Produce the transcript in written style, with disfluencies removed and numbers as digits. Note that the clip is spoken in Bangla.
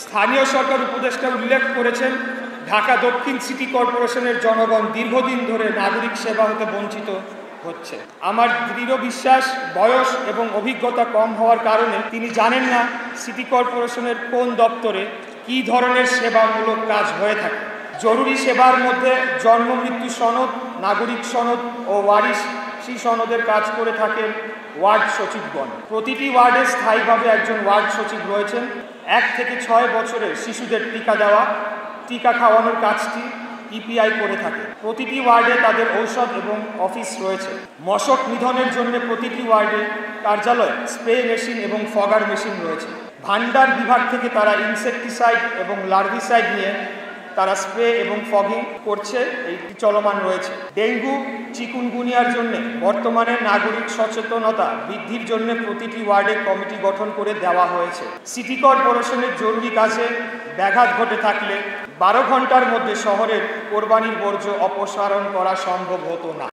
স্থানীয় সরকার উপদেষ্টা উল্লেখ করেছেন, ঢাকা দক্ষিণ সিটি কর্পোরেশনের জনগণ দীর্ঘদিন ধরে নাগরিক সেবা হতে বঞ্চিত হচ্ছে। আমার দৃঢ় বিশ্বাস, বয়স এবং অভিজ্ঞতা কম হওয়ার কারণে তিনি জানেন না সিটি কর্পোরেশনের কোন দপ্তরে কী ধরনের সেবামূলক কাজ হয়ে থাকে। জরুরি সেবার মধ্যে জন্ম মৃত্যু সনদ, নাগরিক সনদ ও ওয়ারিশি সনদের কাজ করে থাকেন ওয়ার্ড সচিবগণ। প্রতিটি ওয়ার্ডে স্থায়ীভাবে একজন ওয়ার্ড সচিব রয়েছেন। 1 থেকে 6 বছরের শিশুদের টিকা খাওয়ানোর কাজটি ইপিআই করে থাকে। প্রতিটি ওয়ার্ডে তাদের ঔষধ এবং অফিস রয়েছে। মশক নিধনের জন্য প্রতিটি ওয়ার্ডে কার্যালয়, স্প্রে মেশিন এবং ফগার মেশিন রয়েছে। ভান্ডার বিভাগ থেকে তারা ইনসেকটিসাইড এবং লার্ভিসাইড নিয়ে তারা স্প্রে এবং ফগিং করছে, এইটি চলমান রয়েছে। ডেঙ্গু, চিকুনগুনিয়ার জন্য বর্তমানে নাগরিক সচেতনতা বৃদ্ধির জন্য প্রতিটি ওয়ার্ডে কমিটি গঠন করে দেওয়া হয়েছে। সিটি কর্পোরেশনের জরুরি কাজে ব্যাঘাত ঘটে থাকলে 12 ঘন্টার মধ্যে শহরের কোরবানির বর্জ্য অপসারণ করা সম্ভব হতো না।